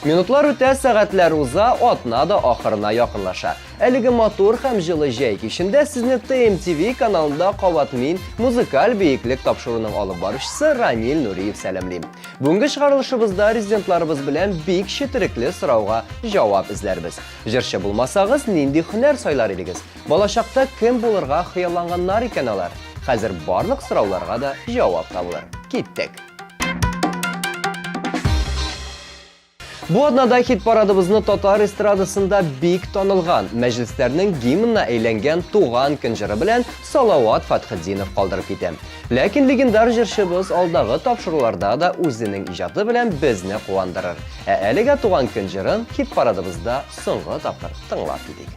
Минутлар үтә, сәгатьләр уза, атна да ахырына якынлаша. Әлеге матур һәм җылы җәй кичендә сезне TMTV каналында кабат мин музыкаль бейеклек тапшыруның алып баручысы Ранил Нуриев сәламлим. Бүгенге чыгарылышыбызда резидентларыбыз белән бик четерекле сорауга җавап эзләрбез. Җырчы булмасагыз, нинди һөнәр сайлар идегез? Балачакта кем булырга хыялланганнар икән алар? Хәзер барлык сорауларга да җавап табылыр. Киттек. Бу атнада хит парадыбызны татар эстрадасында бик танылган, мәҗлесләрнең гимнына әйләнгән туган көн җыры белән Салават Фатхетдинов калдырып китә. Ләкин легендар җырчыбыз алдагы тапшыруларда да үзенең иҗаты белән безне куандырыр. Әлегә туган көн җырын хит парадыбызда соңгы тапкыр тыңлап китик.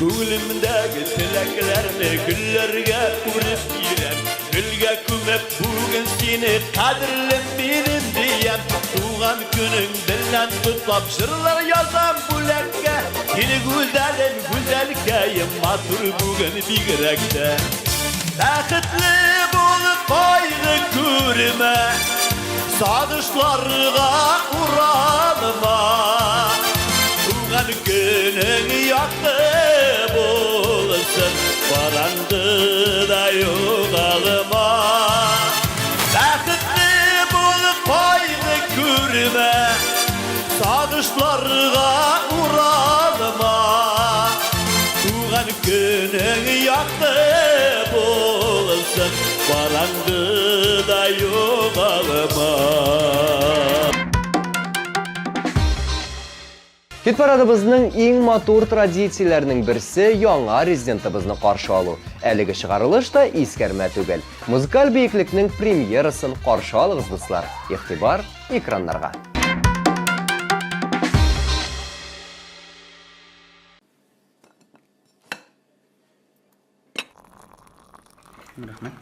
Күңелемдәге теләкләрне гөлләргә үреп бирәм. Гөлгә күмеп бүген сине кадерлем минем диям. Туган көнең белән туплап җырлар язам бүләккә. Сине гүзәлем гүзәлкәем матур бүген бигрәк тә. Бәхетле булып кайгы күрмә. Сагышларга уралма. Туган көнең якты булсын, баранды да югалма. Бәхетле булып кайгы күрмә, сагышларга уралма. Туган көнең якты булсын, баранды да югалма. Хит парадыбызның иң матур традицияләренең берсе яңа резидентыбызны каршы алу. Әлеге чыгарылыш та искәрмә түгел. Музыкаль бейеклекнең премьерасын каршы алыгыз, дуслар. Игътибар экраннарга. Рәхмәт.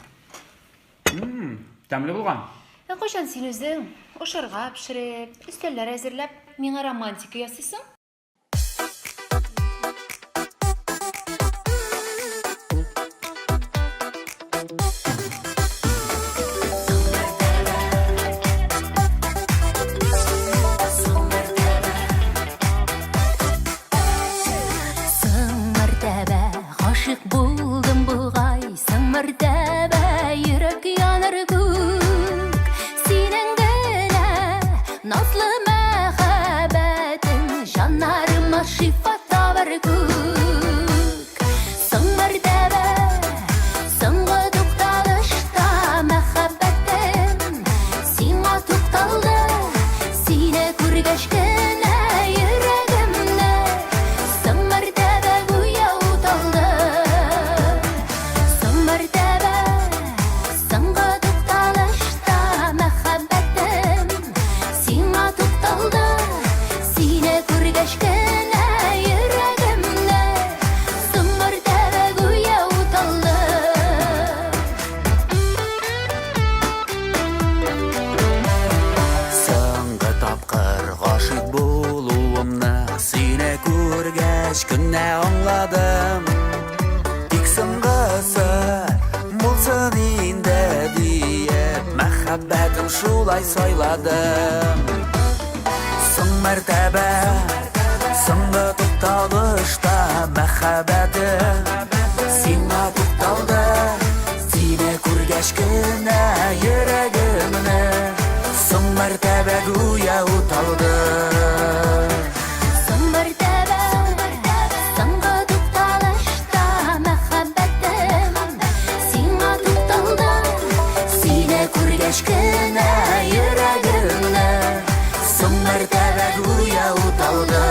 Тәмле булган. Кайчан син үзең ашарга пешереп, өстәлләр әзерләп, миңа романтика ясыйсың? Гашык булдым бугай, соң мәртәбә йөрәк яныр күк. Синең генә назлы мәхәббәтең җаннарыма шифа табар күк. Соң мәртәбә, соңгы тукталышта мәхәббәтем сиңа тукталды. Сине күргәч кенә йөрәгемне соң мәртәбә гүя уталды. Соң мәртәбә, соңгы тукталышта мәхәббәтем сиңа тукталды. Сине күргәч кенә йөрәгемне соң мәртәбә гүя уталды. Соңгы тапкыр гашык булуымны сине күргәч көнә аңладым. Тик соңгысы булсын инде диеп мәхәббәтем шулай сайладым. Соң мәртәбә, соңгы тукталышта мәхәббәтем сиңа тукталды. Сине күргәч кенә йөрәгемне соң мәртәбә гүя уталды. Соң мәртәбә, соңгы тукталышта мәхәббәтем сиңа тукталды. Сине күргәч кенә йөрәгемне соң мәртәбә гүя уталды.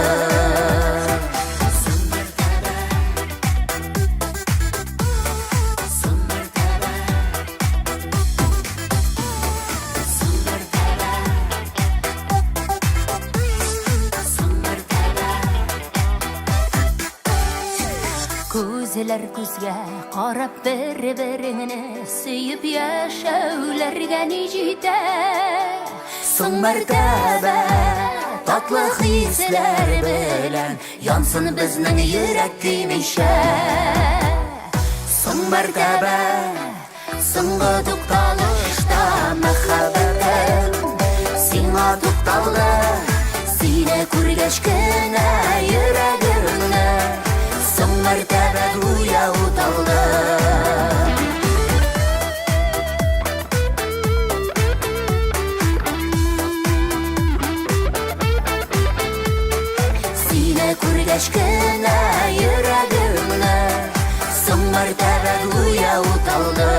Күзләр күзгә карап бер-береңне сөеп яшәүләргә ни җитә. Соң мәртәбә, татлы хисләр белән янсын безнең йөрәк көймичә. Соң мәртәбә, соңгы тукталышта мәхәббәтем уталды Сине күргәч кенә йөрәгемне Соң мәртәбә гүя уталды Сине күргәч кенә йөрәгемне Соң мәртәбә гүя уталды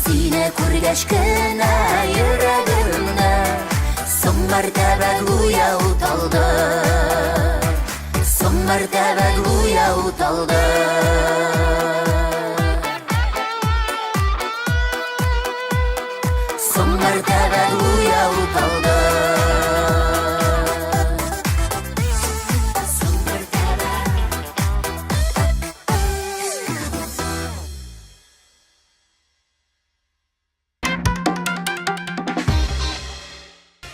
Сине күргәч кенә йөрәгемне Соң мәртәбә гүя уталды Соң мәртәбә гүя уталды Соң мәртәбә гүя уталды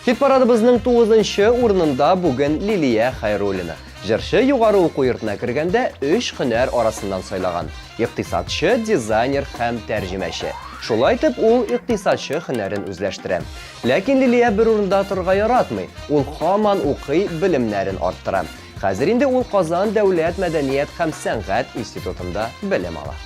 Хит парадыбызның 9-нчы урынында бүген Лилия Хайруллина. Җырчы югары уку йортына кергәндә 3 һөнәр арасыннан сайлаган. Икътисадчы, дизайнер һәм тәрҗемәче. Шулай итеп, ул икътисадчы һөнәрен үзләштерә. Ләкин Лилия бер урында торырга яратмый. Ул һаман укый, белемнәрен арттыра. Хәзер инде ул Казан дәүләт мәдәният һәм сәнгать институтында белем ала.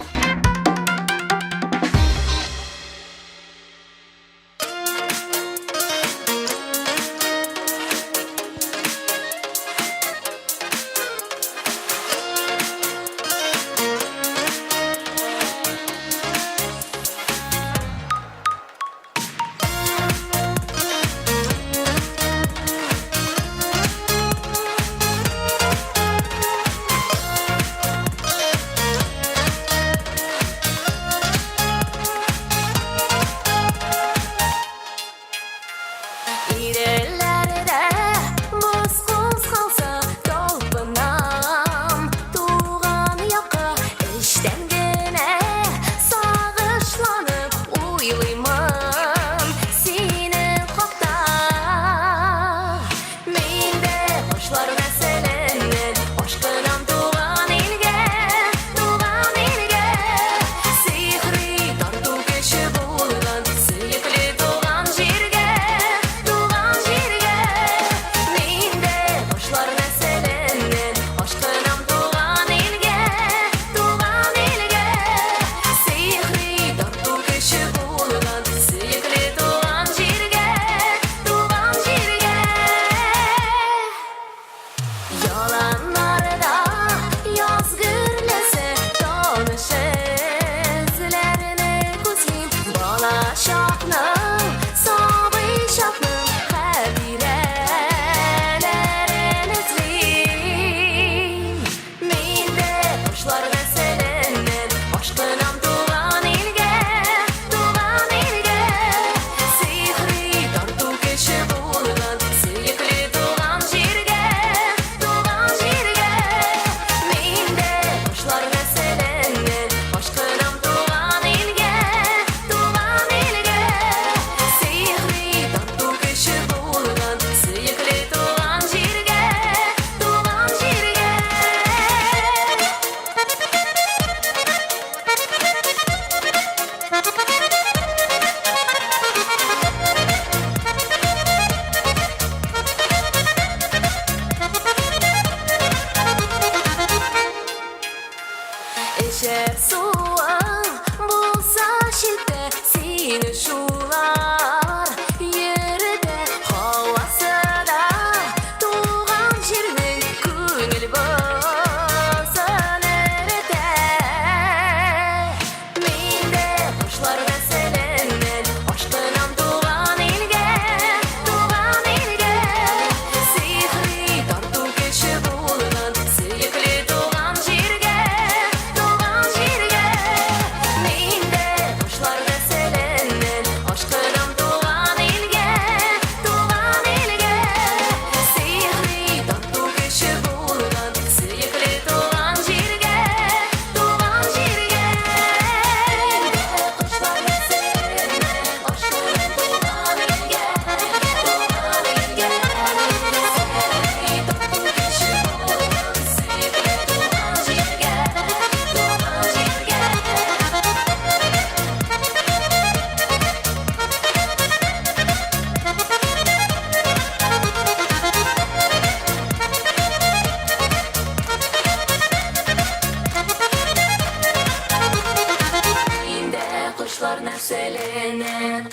Selen'e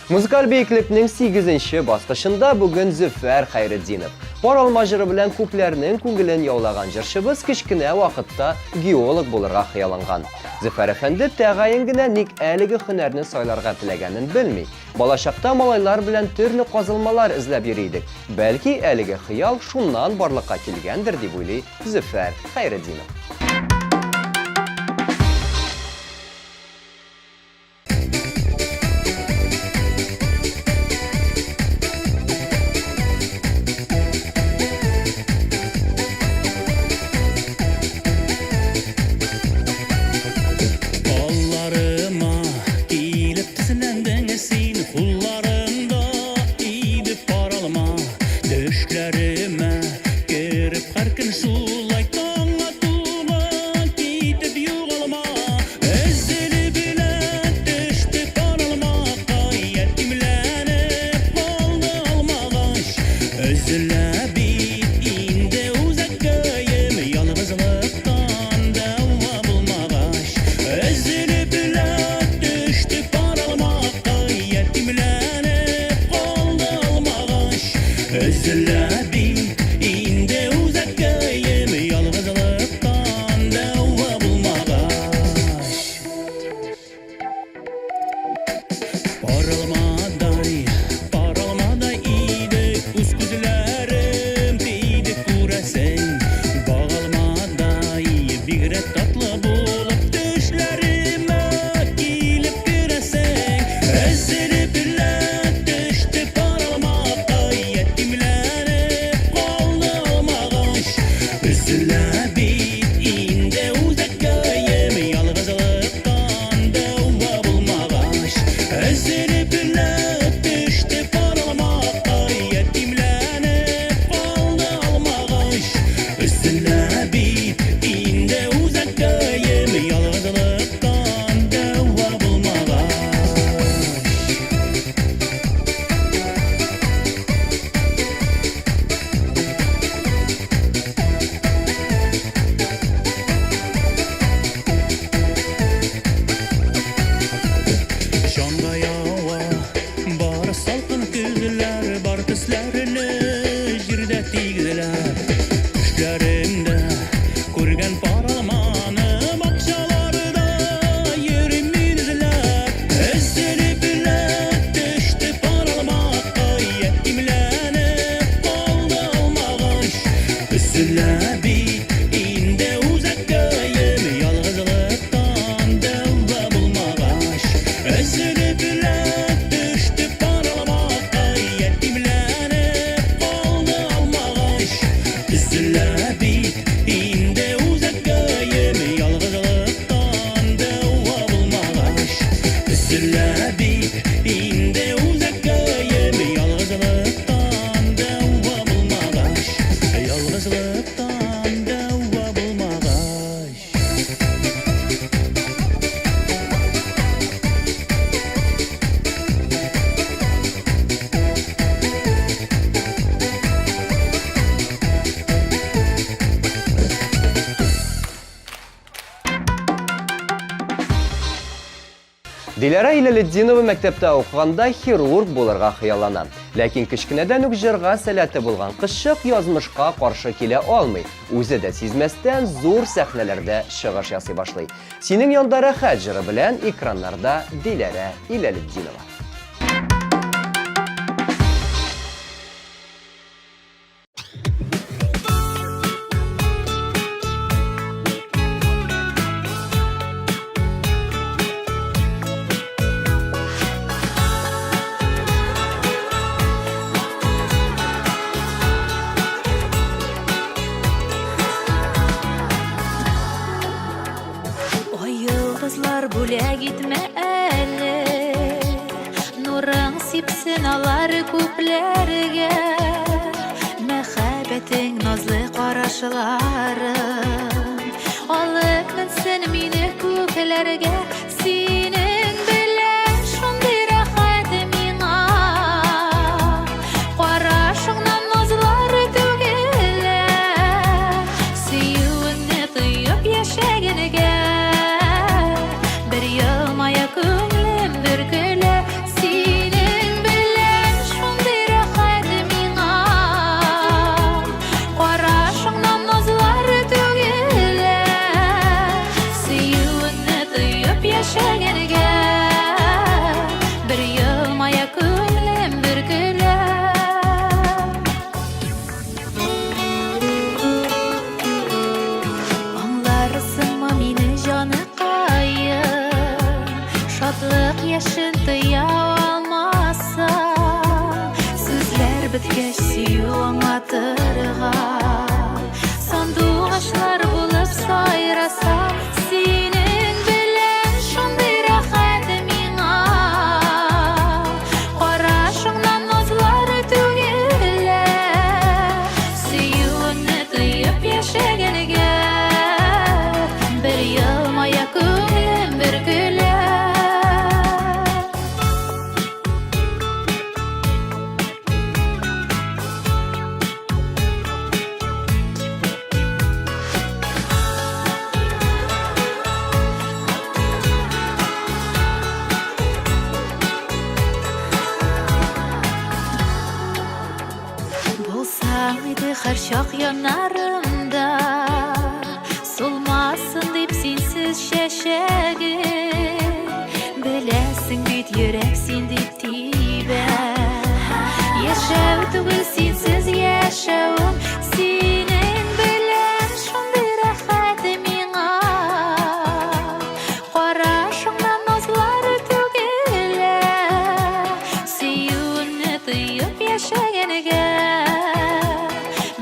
Muzikal beyklipning 8-nji basqışında bugün Züfer Xayriddinov. Boralma jyry bilen köpleriniň köngülin ýawlagan jyrşybız kiçkine wagtda geolog bolarga hyýalangan. Züfer efendi tägaýyn gynä nik äligi hünerni saýlarga tilegenin bilmi. Balaşakda malaýlar bilen türli qazılmalar izlep ýüridik. Belki äligi hyýal şundan barlykka kelgendir diýip öýli Züfer Xayriddinov. Dilara Ilaliddinova mektepte okuganda xirurg bolarga hyýallana. Lekin kiçkineden üç jyrga selati bolgan kışşyk ýazmyşka karşı kile almy. Üzi de sizmesden zor sahnelerde şygyş ýasy başlay. Siniň ýonda rahat jyry bilen ekranlarda Dilara Ilaliddinova. Бүле гитме әле, нурың сипсин алар күпләргә, мәхәббәтең назлы карашларың, алып менсен мине күкләргә, синең белән шундый рәхәт миңа, карашыңнан назлар түгелә, сөюеңне тоеп яшәгәнгә. Yak yanarımda Solmasın deyip sensiz şeşegim Bilesin deyip yüreksin deyip tibe Yaşav tügül sensiz yaşavım Senin bilen şunday rahat miňa Qaraşyňdan nazlar tügele Süýüni tyýyp ýaşagenige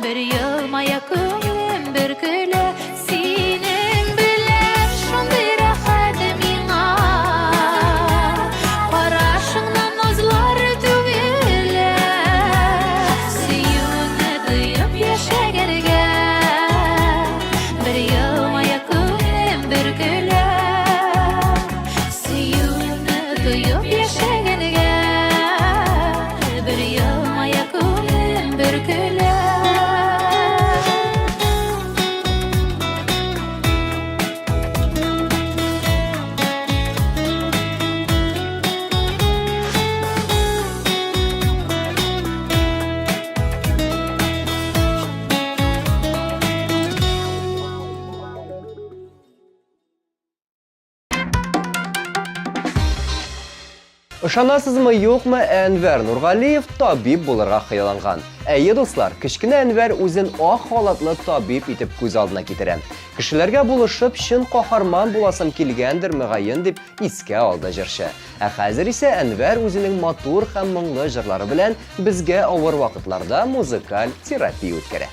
Bir ýylmaýa köňlüm bir güle Senin bilen şunday rahat miňa Qaraşyňdan nazlar tügele Süýüni tyýyp ýaşagenige Bir ýylmaýa köňlüm bir güle Süýüni tyýyp ýaşagenige Bir ýylmaýa köňlüm bir güle Ышанасызмы, юкмы, Әнвәр Нургалиев табиб булырга хыялланган. Әйе, дуслар, кичкенә Әнвәр үзен ак халатлы табиб итеп күз алдына китерә. Кешеләргә булышып, чын каһарман буласым килгәндер мөгаен дип искә алды җырчы. Ә хәзер исә Әнвәр үзенең матур һәм моңлы җырлары белән безгә авыр вакытларда музыкаль терапия үткәрә.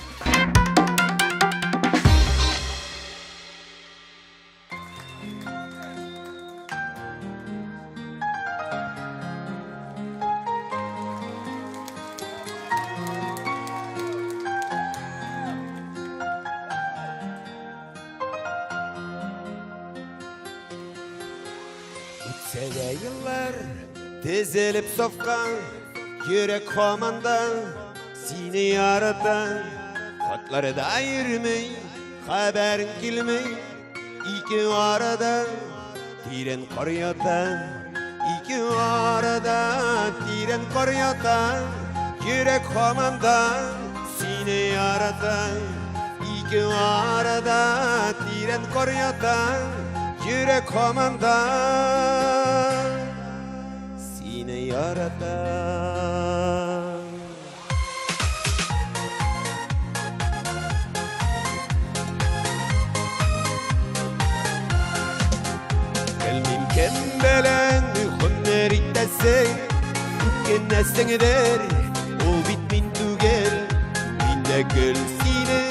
Sene yıllar tezilip sofkan Yürek komanda seni yaratan Katları da ayırmay haberin kilmay İki arada tiren kar yatan İki arada tiren kar yatan Yürek komanda seni yaratan İki arada tiren kar yatan Yürek komandan Sine yaratan Kelmin kembelen Hünner ittesen Ükennesin eder O bitmin tügel Minde gül sine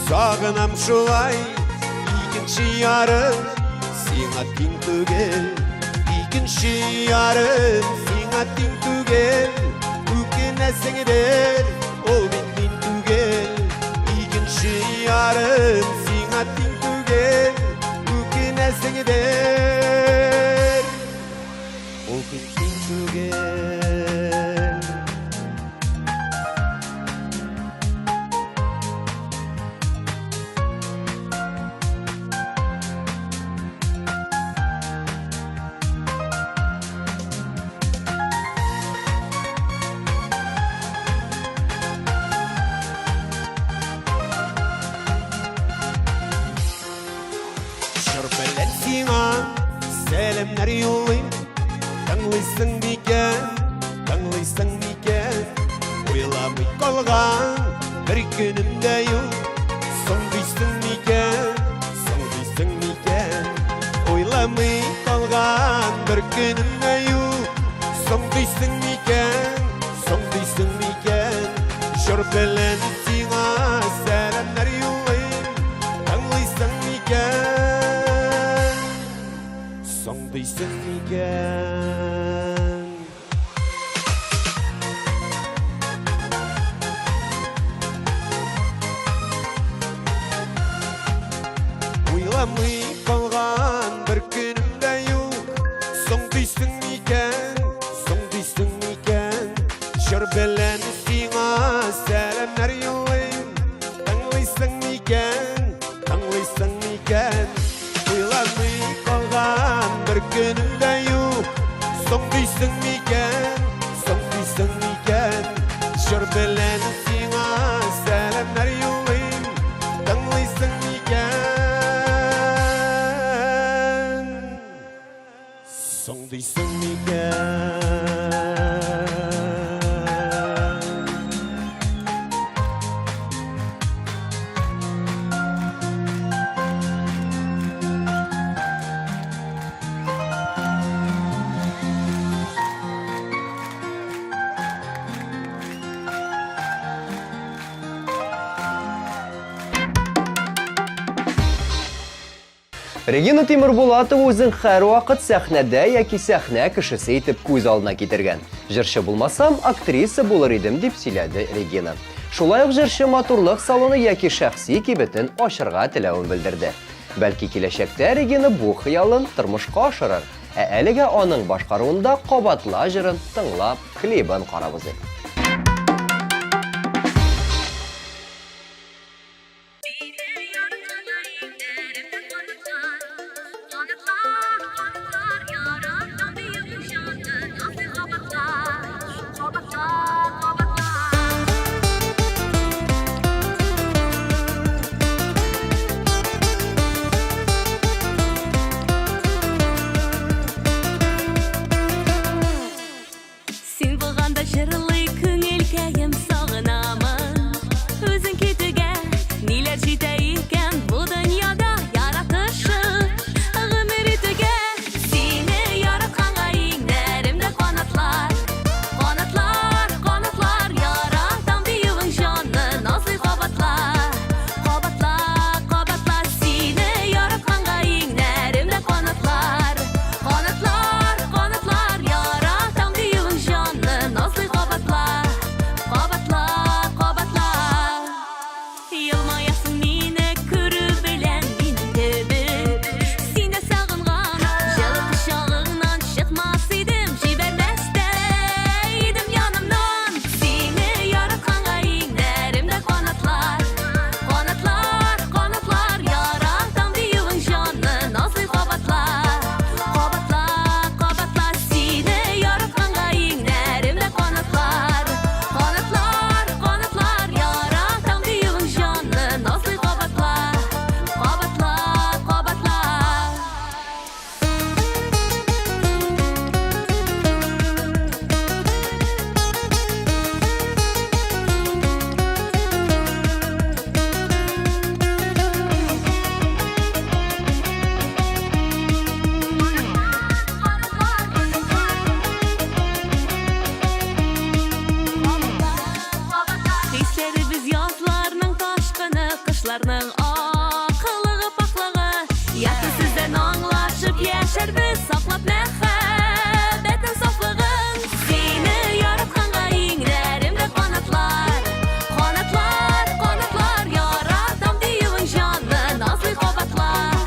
Sağınam şulay İkinci yarın Siňa tiň tügel ikinci yarım Siňa tiň tügel Ükennesin eder ol bitmin tügel ikinci yarım Siňa tiň tügel Ükennesin eder ol bitmin tügel Selamlar yollayım Tanlıysan miken Tanlıysan miken Oylamay kalgan Bir günümde yok Soňdysan miken Soňdysan miken Oylamay kalgan Bir günümde yok Soňdysan miken Soňdysan miken Şor bilen siňa selamlar yollayım Tanlıysan miken Soňdysan miken Oylamay kalgan bir günümde yok Soňdysan miken Soňdysan miken Şor bilen siňa selamlar yollayım Tanlıysan miken Tanlıysan miken Oylamay kalgan bir günümde yok Soňdysan miken Soňdysan miken Şor bilen siňa selamlar yollayım дисең микән? Регина Тимербулатова үзен һәр вакыт сәхнәдә яки сәхнә кешесе итеп күз алдына китергән. Җырчы булмасам, актриса булыр идем дип сөйләде Регина. Шулай ук җырчы матурлык салоны яки шәхси кибетен ачырга теләвен белдерде. Бәлки киләчәктә Регина бу хыялын тормышка ашырыр. Ә әлегә аның башкаруында кабатла җырын тыңлап, клибын карабыз. Син булганда җырлый күңелкәем сагынамын. Үзең китүгә ниләр җитә икән бу дөньяда яратышы гомер итүгә. Сине яратканга иңнәремдә канатлар, канатлар, канатлар яратам диюең җанны назлый кабатлар, кабатлар, кабатлар. Сине яратканга иңнәремдә канатлар, канатлар, канатлар яратам диюең җанны назлый кабатлар, кабатлар, кабатлар. Елмаясың мине күрү белән мин төбе. Сине сагынган җылы кочагыңнан чыкмас идем, җибәрмәс тә идем янымнан. Сине яратканга иңнәремдә канатлар, канатлар, канатлар яратам диюең җанны назлый кабатлар, кабатлар, кабатлар. Сине яратканга иңнәремдә канатлар, канатлар, канатлар яратам диюең җанны назлый кабатлар, кабатлар, кабатлар. Хисләребез язларның ташкыны, кышларның акылыгы, паклыгы. Яты сездән аңлашып яшәрбез, саклап мәхәббәтнең сафлыгын. Сине яратканга иңнәремдә канатлар, канатлар, канатлар яратам диюең җанны назлый кабатлар,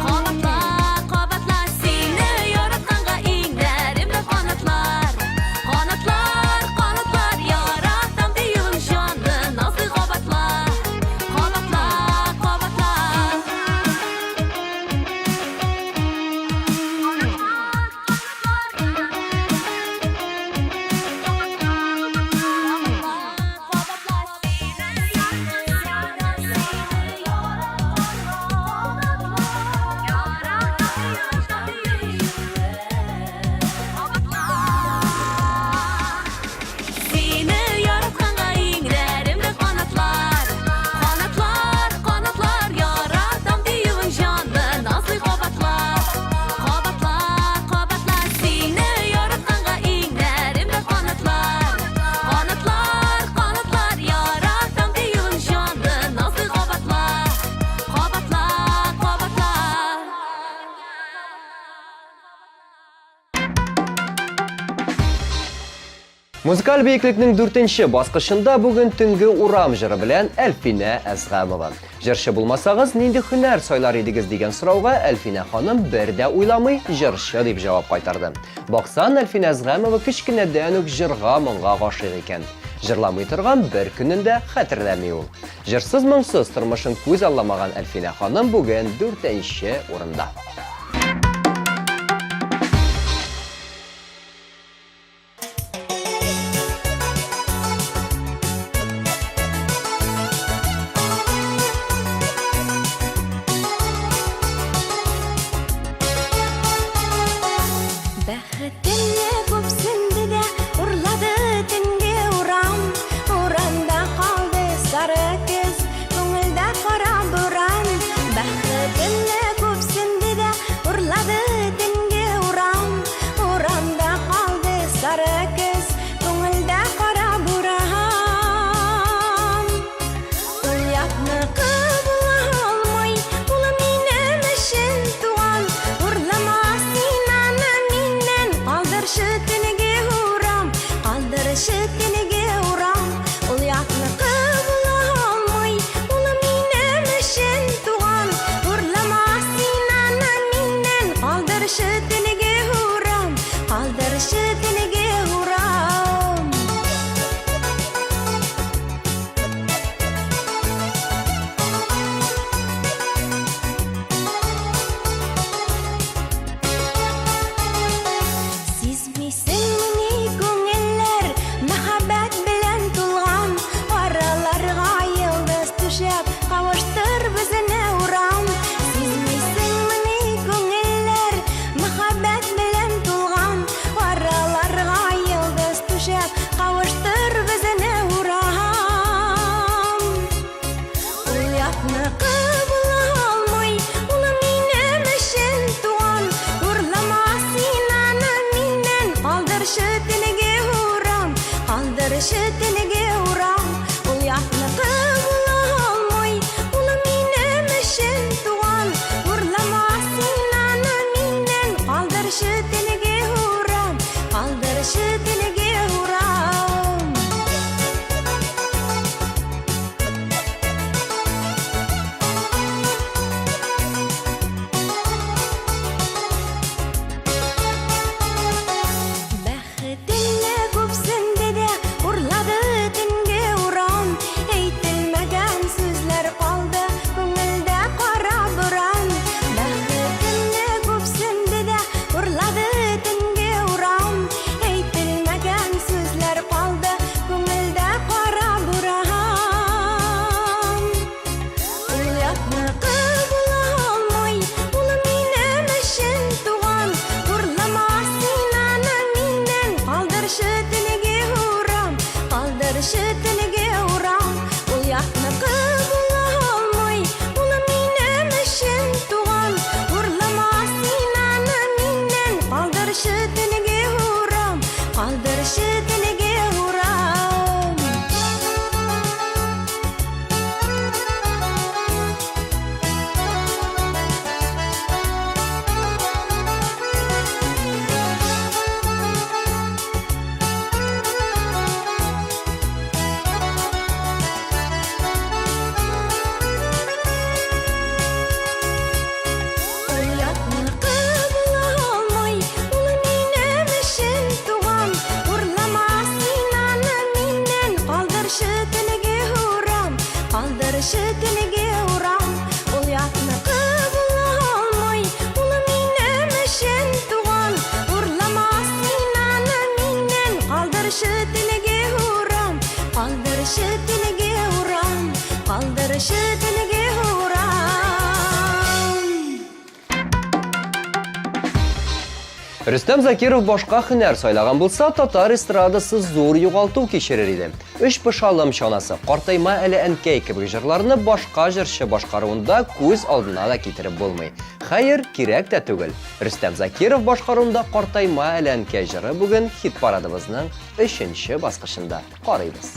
кабатлар, кабатлар. Сине яратканга иңнәремдә канатлар, канатлар, канатлар яратам диюең җанны назлый кабатлар, кабатлар, кабатлар. Сине яратканга иңнәремдә канатлар, канатлар, канатлар яратам диюең җанны назлый кабатлар, кабатлар, кабатлар. Сине яратканга иңнәремдә канатлар, канатлар, канатлар яратам диюең җанны назлый кабатлар, кабатлар, кабатлар. Музыкаль бейеклекнең 4нче баскычында бүген төнге урам җыры белән Әлфинә Әзгамова. Җырчы булмасагыз, нинди һөнәр сайлар идегез дигән сорауга Әлфинә ханым бер дә уйламый җырчы дип җавап кайтарды. Баксан, Әлфинә Әзгамова кичкенәдән үк җырга моңга гашыйк икән. Җырламый торган бер көнендә хәтерләми ул. Җырсыз моңсыз тормышын күз алламаган Әлфинә ханым бүген 4нче урында. Bana kıvılmay Ulu minem eşen tuğan Urlamas inanı minen Kaldırışı dilege huram Kaldırışı dilege huram Kaldırışı dilege huram Rüstem Zakirov boshqa hunar saylagan bo'lsa, tatar estradasi zo'r yo'g'altuv kechirar edi. Uch pishalım şanası, qartayma ali ankay kabi jırlarni boshqa jirshi boshqaruvida ko'z oldina da keltirib bo'lmay. Xayr, kerak da tugul. Rüstem Zakirov boshqaruvida qartayma ali ankay jiri bugun hit paradimizning 3-bosqichida qaraymiz.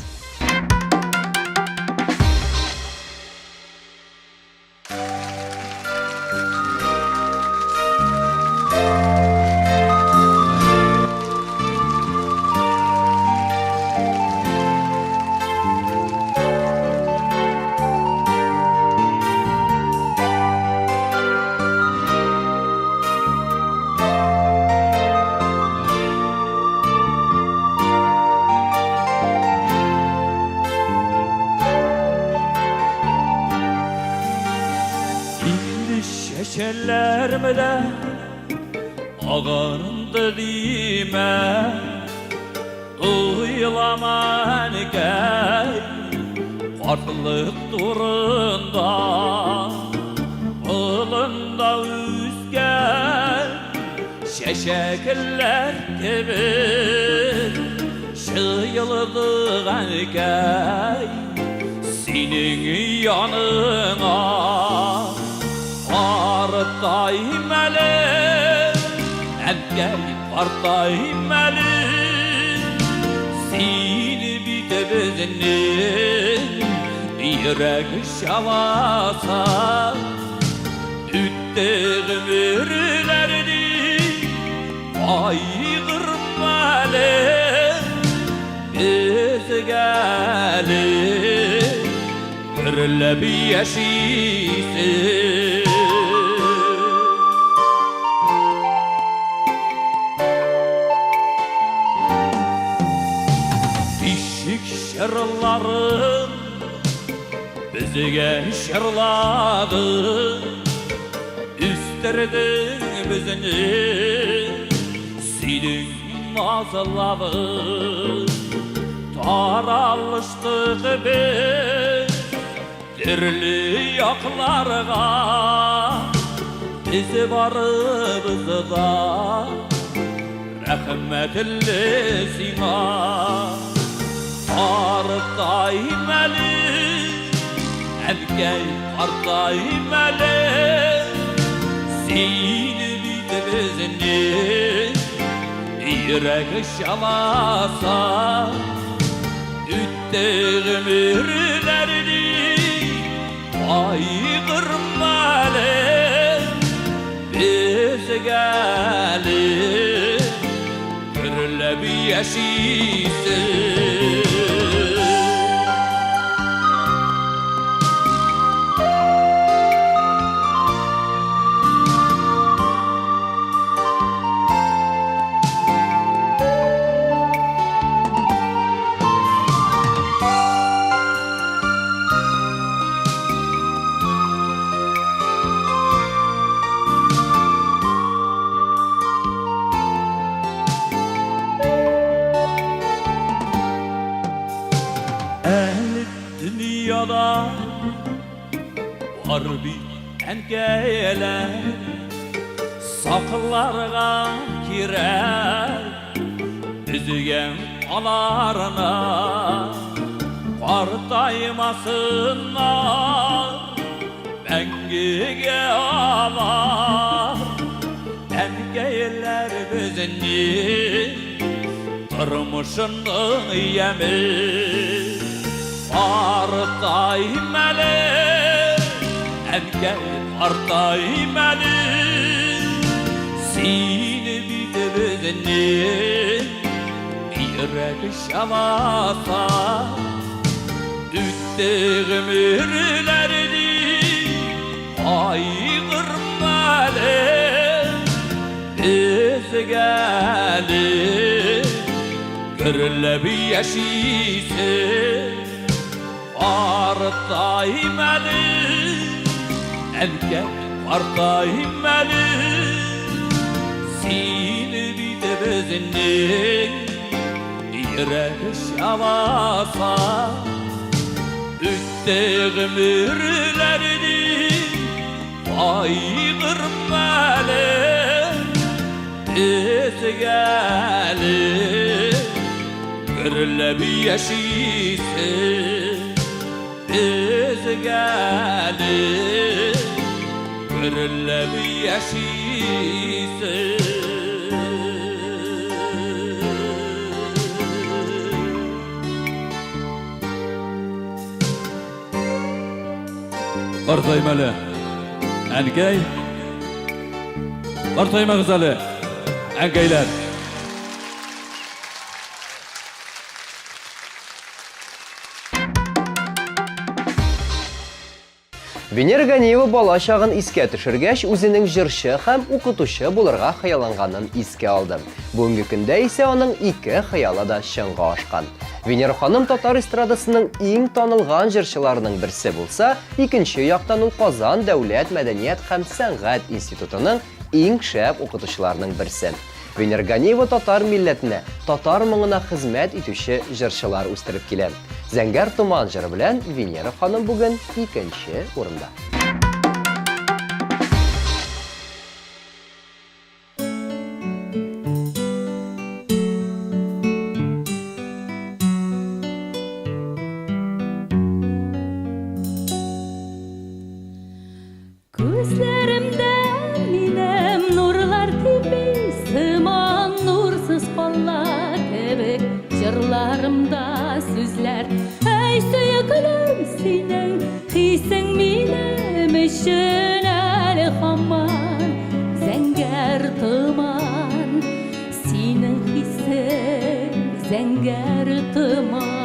Şekerlermede ağarındı dime Uyulaman gel Farklılık durunda Ilında üzgen Şeşekler gibi Şıyıldığın gel Senin yanına Partayım eli, engel partayım eli Seni bitebizini yürek şavasa Üttüğüm ürülerini aygırmalı Biz gelip görüle bir yaşayısın Şırlarım bizge şırladı Üsterdin bizini Senin nazıladı Taralıştık biz Dirli yaklarga Bizi varımızda Rahmetilli sina Partayım eli, erkek partayım eli Seni bitibizini yürek şalasa Üttüğüm ürülerini aygırmalı Biz gelip görüle bir yaşayısın Dünyada var bir engeler Saklarga girer Düzgen alarına Partaymasınlar Bengige alar Engeler bizini Durmuşunun yemi Partayım eli, engel partayım eli Seni bitibizini yürek şalasa Üttüğüm ürülerini aygırmalı Biz gelip görüle bir yaşayısın Partayım eli, Enke partayım eli Seni bir de bezinin Yere şavasa Üttüğüm ürlerdi Vay kırmeli Ezgeli Gürle bir yaşisi Ezgeli Gürle bir yaşisi Qartaymalı Ənkəy Qartayma qızalı Ənkəylər Венера Ганиева бала чагын искә төшергәч, үзенең җырчы һәм укытучы булырга хыялланганын искә алды. Бүгенге көндә исә аның ике хыялы да чынга ашкан. Венера ханым татар эстрадасының иң танылган җырчыларының берсе булса, икенче яктан ул Казан дәүләт мәдәният һәм сәнгать институтының иң шәп укытучыларының берсе. Венера Ганиева татар милләтенә, татар моңына хезмәт итүче җырчылар үстереп килә. Зәңгәр томан җыры белән Венера ханым бүген икенче урында. Күзләремдә минем нурлар тибе, сыман нурсыз каллар кебек, җырларымда сүзләр, әй сөйкелем синең, хисең минем өчен әле һаман, зәңгәр томан, синең хисең, зәңгәр томан.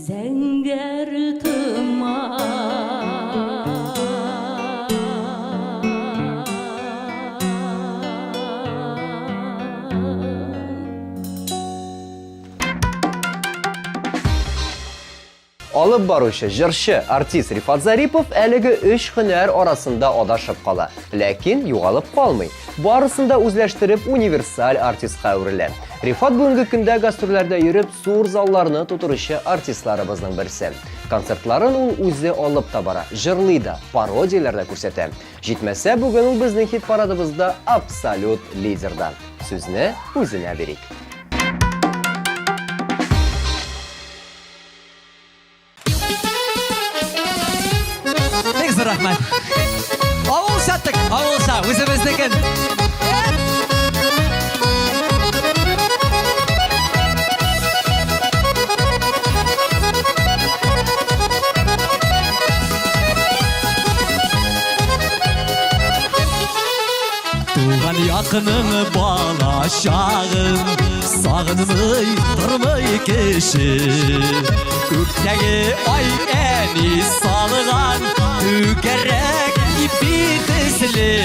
зәңгәр Алып баручы жырчы артист Рифат Зарипов әлеге 3 һөнәр арасында адашып кала, ләкин югалып калмый. Барысында үзләштереп универсаль артистка әверелә. Рифат бүгенге көндә гастрольләрдә йөреп зур залларны тутыручы артистларыбызның берсе. Концертларын ул үзе алып та бара, җырлый да, пародияләрдә күрсәтә. Җитмәсә, бүгін ул безнең хит парадыбызда абсолют лидерда. Сүзне үзенә бирик. Рахмат. Авыл саттык, авылса, үзебезнекен. Туган якының балашағын, сағынмый, тұрмый кеші. Көктегі ай әні салған, түгерек ипи тізілі.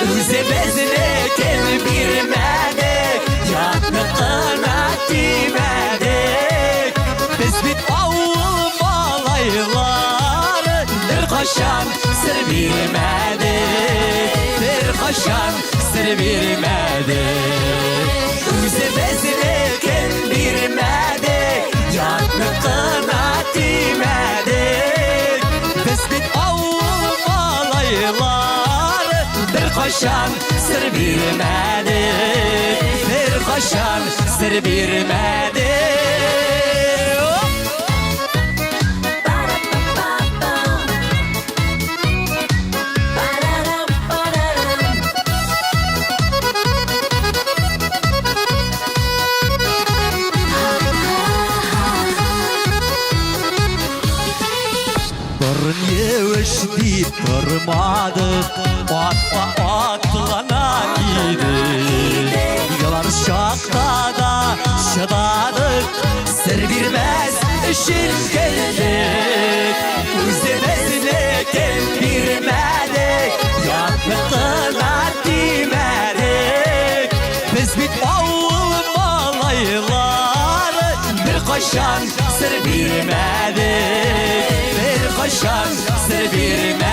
Үзебезіне кел бирмәдік, ятнықына тимәдік. Біз бит ауыл малайлар, бір қашан сір бирмәдік. Bir kaşan sır vermedik. Üzebezine ken birmedik, yanlıkına demedik. Biz bit avmalaylar, bir kaşan sır vermedik. Bir kaşan sır vermedik. Yeviş deyip durmadık, atlana gidik. Yalan şakta da şıdadık, sır vermez işin geldik. Üzemezine gel birmedik, yanlıkına demedik. Biz bit avul malaylar, bir kaşan sır vermedik. Kaşan sır vermedik.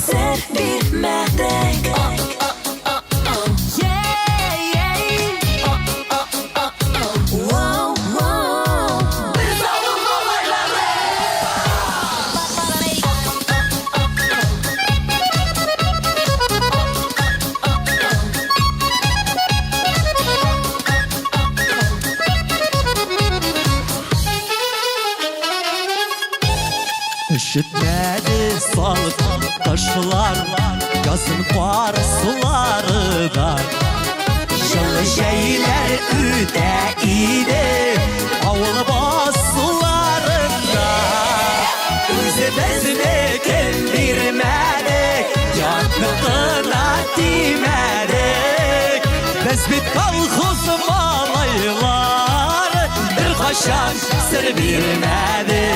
Sır vermedik. Üşütmedi salıp taşlar, yazın var suları da. Yılı şeyler üde iyiydi, avlı bas sularında. Üzemezine kendirmedik, yanlıkına demedik. Biz bit kalkız malaylar, bir kaşan sır vermedik.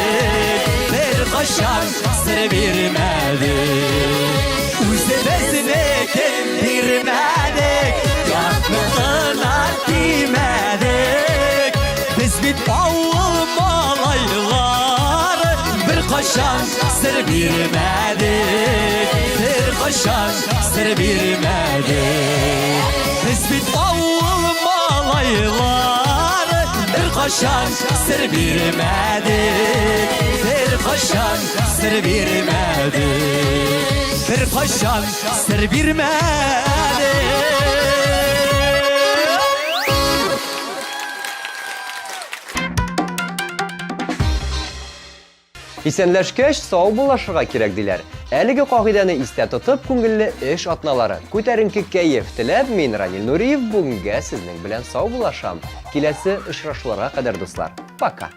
Kaşan sır vermedik. Üzemezine kendirmedik, yanlıkına demedik. Biz bit avul malaylar, bir kaşan sır vermedik. Bir kaşan sır vermedik. Biz bit avul malaylar, bir kaşan sır vermedik. Bir kaşan sır vermedik. Bir kaşan sır vermedik. Исәнләшкәч, сау булашырга кирәк диләр. Әлеге кагыйдәне истә тотып, күңелле эш атналары, күтәренке кәеф теләп, мин Ранил Нуриев бүгенгә сезнең белән сау булашам. Киләсе очрашуларга кадәр дуслар. Пока.